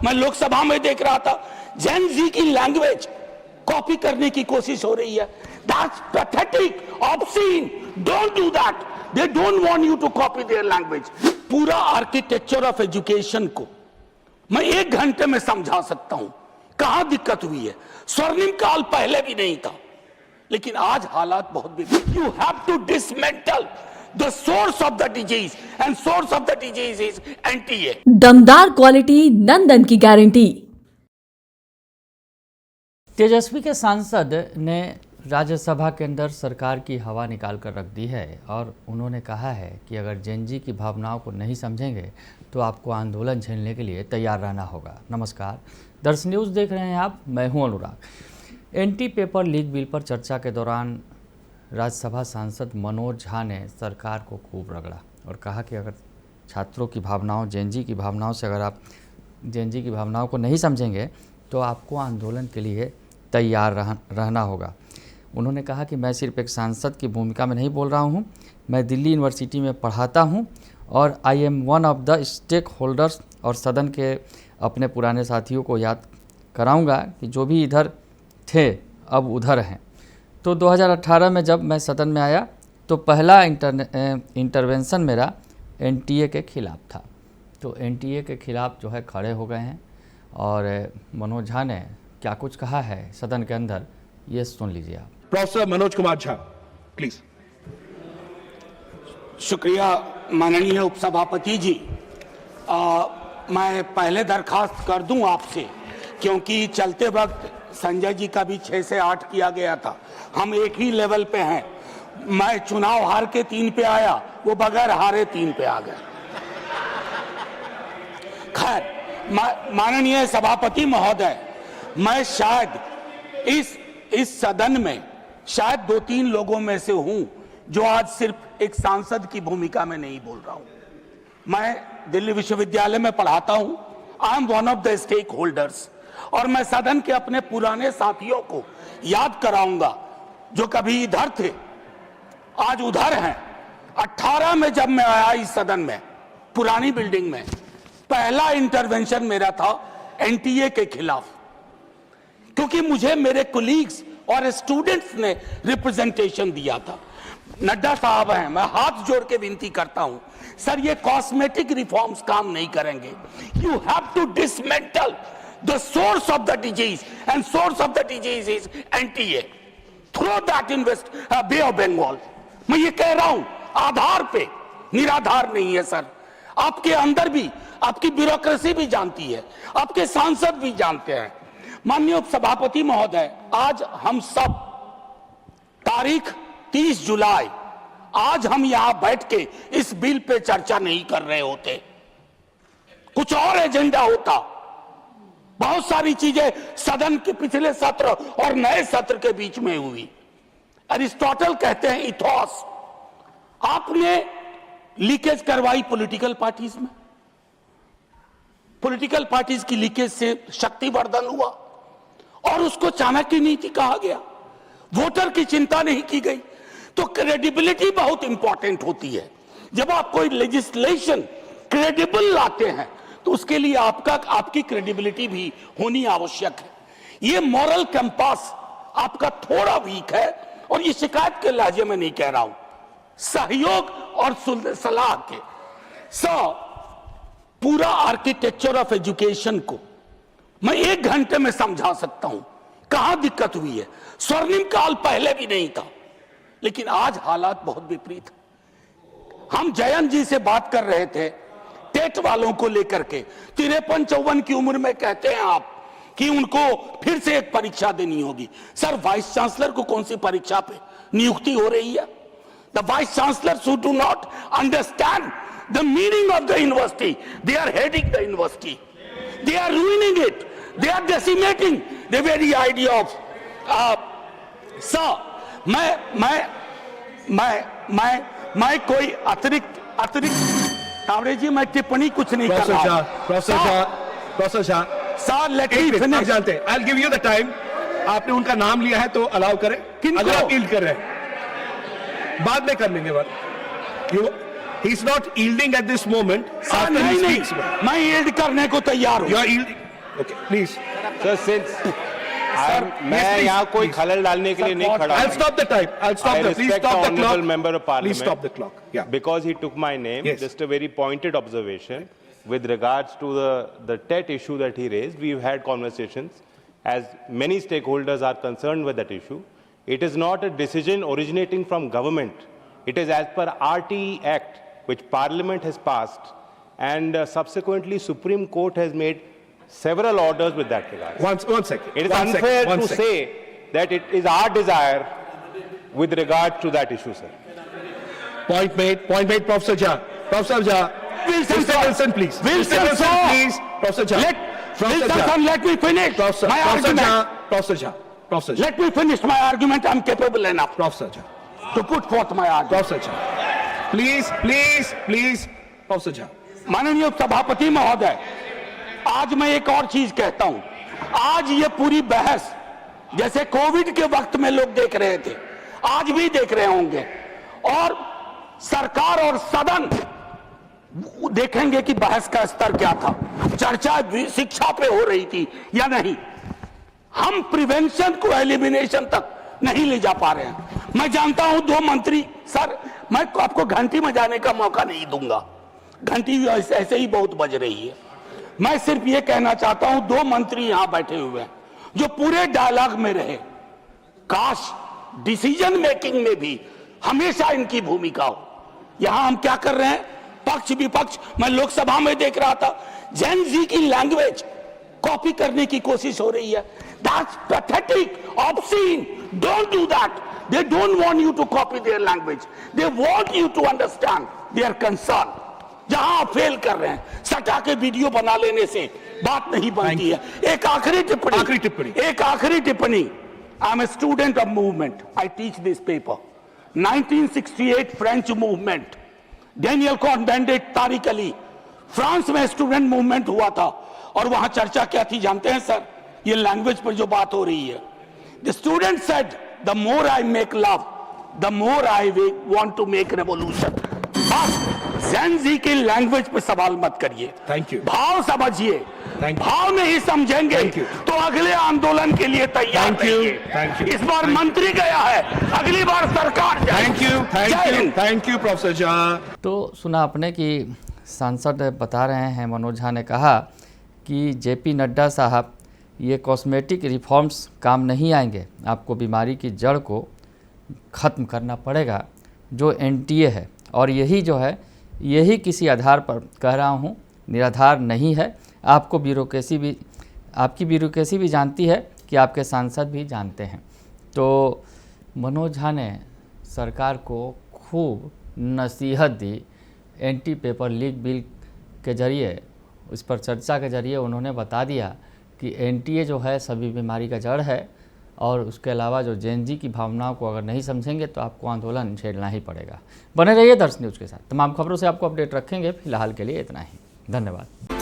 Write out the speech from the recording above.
मैं लोकसभा में देख रहा था, जेन जी की लैंग्वेज कॉपी करने की कोशिश हो रही है। That's pathetic, obscene. Don't do that. They don't want you to copy their language. पूरा आर्किटेक्चर ऑफ एजुकेशन को मैं 1 घंटे में समझा सकता हूं। कहां दिक्कत हुई है? स्वर्णिम काल पहले भी नहीं था, लेकिन आज हालात बहुत बिगड़े। You have to dismantle the source of the disease, and source of the disease is NTA. दमदार क्वालिटी, नंदन की गारंटी। तेजस्वी के सांसद ने राज्यसभा के अंदर सरकार की हवा निकाल कर रख दी है और उन्होंने कहा है कि अगर जेनजी की भावनाओं को नहीं समझेंगे तो आपको आंदोलन झेलने के लिए तैयार रहना होगा। नमस्कार, दर्श न्यूज़ देख रहे हैं आप, मैं हूं अनुराग। एंटी पेपर लीक बिल पर चर्चा के दौरान राज्यसभा सांसद मनोज झा ने सरकार को खूब रगड़ा और कहा कि अगर छात्रों की भावनाओं, जेनजी की भावनाओं से अगर आप जेनजी की भावनाओं को नहीं समझेंगे तो आपको आंदोलन के लिए तैयार रहना होगा। उन्होंने कहा कि मैं सिर्फ एक सांसद की भूमिका में नहीं बोल रहा हूं, मैं दिल्ली यूनिवर्सिटी में पढ़ाता हूं और I am one of the stake holders, और सदन के अपने पुराने साथियों को याद कराऊंगा कि जो भी इधर थे अब उधर हैं। तो 2018 में जब मैं सदन में आया तो पहला इंटरवेंशन मेरा एनटीए के खिलाफ था। तो एनटीए के खिलाफ जो है खड़े हो गए हैं और मनोज झा ने क्या कुछ कहा है सदन के अंदर, ये सुन लीजिए आप। Professor Manoj Kumar Jha, please. शुक्रिया माननीय उपसभापति जी। मैं पहले दरखास्त कर दूं आपसे, क्योंकि चलते वक्त संजय जी का भी 6 से 8 किया गया था, हम एक ही लेवल पे हैं। मैं चुनाव हार के 3 पे आया, वो बगैर हारे 3 पे आ गया। खैर, माननीय सभापति महोदय, मैं शायद इस सदन में शायद 2-3 लोगों में से हूं जो आज सिर्फ एक सांसद की भूमिका में नहीं बोल रहा हूं। मैं दिल्ली विश्वविद्यालय में पढ़ाता हूं, I am one of the stake holders, और मैं सदन के अपने पुराने साथियों को याद कराऊंगा जो कभी इधर थे आज उधर हैं। 18 में जब मैं आया इस सदन में, पुरानी बिल्डिंग में, पहला इंटरवेंशन मेरा था एनटीए के खिलाफ, क्योंकि मुझे मेरे कोलीग्स और स्टूडेंट्स ने रिप्रेजेंटेशन दिया था। नड्डा साहब हैं, मैं हाथ जोड़ के विनती करता हूं, सर ये कॉस्मेटिक रिफॉर्म्स काम नहीं करेंगे। You have to dismantle the source of the disease, and source of the disease is NTA. Throw that in west bay of Bengal. मैं ये कह रहा हूं आधार पे, निराधार नहीं है सर। आपके अंदर भी आपकी ब्यूरोक्रेसी भी जानती है, आपके सांसद भी जानते हैं। माननीय उपसभापति महोदय, आज हम सब तारीख 30 जुलाई, आज हम यहां बैठ के इस बिल पे चर्चा नहीं कर रहे होते, कुछ और एजेंडा होता। बहुत सारी चीजें सदन के पिछले सत्र और नए सत्र के बीच में हुई। अरिस्टोटल कहते हैं इथोस। आपने लीकेज करवाई पॉलिटिकल पार्टीज में, पॉलिटिकल पार्टीज की लीकेज से शक्तिवर्धन हुआ और उसको चाणक्य नीति कहा गया। वोटर की चिंता नहीं की गई। तो क्रेडिबिलिटी बहुत इंपॉर्टेंट होती है। जब आप कोई लेजिस्लेशन क्रेडिबल लाते हैं तो उसके लिए आपकी क्रेडिबिलिटी भी होनी आवश्यक है। ये मॉरल कंपास आपका थोड़ा वीक है, और ये शिकायत के लहजे में नहीं कह रहा हूं, सहयोग और सलाह के। पूरा आर्किटेक्चर ऑफ एजुकेशन को मैं 1 घंटे में समझा सकता हूं। कहां दिक्कत हुई है? स्वर्णिम काल पहले भी नहीं था, लेकिन आज हालात बहुत विपरीत है। हम जयंत जी से बात कर रहे थे टेट वालों को लेकर के। 53-54 की उम्र में कहते हैं आप कि उनको फिर से एक परीक्षा देनी होगी। सर, वाइस चांसलर को कौन सी परीक्षा पे नियुक्ति हो रही है? The vice chancellor who do not understand the meaning of the university, they are heading the university, they are ruining it, they are decimating the very idea of sir, मैं कोई अतिरिक्त तावड़े जी, मैं टिप्पणी कुछ नहीं कर रहा। Professor Shah, sir let me finish. जानते हैं, I will give you the time. आपने उनका नाम लिया है तो अलाउ करें। अगर आप यील्ड कर रहे हैं बाद में कर लेंगे बात। He is not yielding at this moment. नहीं, मैं यील्ड करने को तैयार हूं। Okay, please. सर सिंस मैं please, यहाँ कोई please. खलल डालने के लिए नहीं खड़ा I'll stop the time. I'll stop I the. Please respect stop the the clock. honorable member of parliament. Please stop the clock. Yeah. Because he took my name. Yes. Just a very pointed observation with regards to the TET issue that he raised. We've had conversations, as many stakeholders are concerned with that issue. It is not a decision originating from government. It is as per RTE Act, which Parliament has passed, and subsequently Supreme Court has made several orders with that regard. One second. It is One second, unfair one to second. say that it is our desire with regard to that issue, sir. Point made. Point made, Professor Jha. Professor Jha. Wilson, Mr. sir. Wilson, please. Wilson, Mr. Wilson, sir. please. Professor Jha. Professor Wilson, sir, let me finish Professor, my Professor argument. Jha. Professor Jha. Professor Jha. Let me finish my argument. I'm capable enough Professor Jha. to put forth my argument. Professor Jha. Please, please, please. Professor Jha. माननीय सभापति महोदय, आज मैं एक और चीज कहता हूं। आज ये पूरी बहस जैसे कोविड के वक्त में लोग देख रहे थे, आज भी देख रहे होंगे, और सरकार और सदन देखेंगे कि बहस का स्तर क्या था, चर्चा शिक्षा पे हो रही थी या नहीं। हम प्रिवेंशन को एलिमिनेशन तक नहीं ले जा पा रहे हैं। मैं जानता हूं दो मंत्री, सर मैं आपको घंटी में जाने का मौका नहीं दूंगा, घंटी ऐसे ही बहुत बज रही है। मैं सिर्फ ये कहना चाहता हूं, दो मंत्री यहां बैठे हुए हैं जो पूरे डायलॉग में रहे, काश डिसीजन मेकिंग में भी हमेशा इनकी भूमिका हो। यहां हम क्या कर रहे हैं, पक्ष विपक्ष, मैं लोकसभा में देख रहा था, जेन जी की लैंग्वेज कॉपी करने की कोशिश हो रही है। That's pathetic, obscene, don't do that. They don't want you to copy their language, they want you to understand their concern. जहां आप फेल कर रहे हैं, सटा के वीडियो बना लेने से बात नहीं बनती है। एक आखिरी टिप्पणी। I am a student of movement, I teach this paper. 1968 French movement, Daniel Cohn Bendit, Tariq Ali, France में स्टूडेंट मूवमेंट हुआ था, और वहां चर्चा क्या थी जानते हैं सर? ये लैंग्वेज पर जो बात हो रही है, the student said the more I make love the more I want to make revolution. बस जेन जी की लैंग्वेज पे सवाल मत करिए, Thank you. भाव समझिए, Thank you. भाव नहीं समझेंगे Thank you. तो अगले आंदोलन के लिए तैयार Thank you. रहिए। Thank you. इस बार मंत्री गया है, अगली बार सरकार जाएगी। Thank you. Thank जय you. Hind. Thank you, Professor Jha. तो सुना आपने कि सांसद बता रहे हैं, मनोज झा ने कहा कि जेपी नड्डा साहब, ये कॉस्मेटिक रिफॉर्म्स काम नहीं आएंगे, आपको बीमारी की जड़ को ख़त्म करना पड़ेगा जो एनटीए है, और यही जो है यही किसी आधार पर कह रहा हूँ, निराधार नहीं है। आपको ब्यूरोक्रेसी भी, आपकी ब्यूरोक्रेसी भी जानती है कि आपके सांसद भी जानते हैं। तो मनोज झा ने सरकार को खूब नसीहत दी, एंटी पेपर लीक बिल के ज़रिए, उस पर चर्चा के ज़रिए उन्होंने बता दिया कि एनटीए जो है सभी बीमारी का जड़ है, और उसके अलावा जो जेन जी की भावनाओं को अगर नहीं समझेंगे तो आपको आंदोलन छेड़ना ही पड़ेगा। बने रहिए दर्श न्यूज़ के साथ, तमाम खबरों से आपको अपडेट रखेंगे। फिलहाल के लिए इतना ही, धन्यवाद।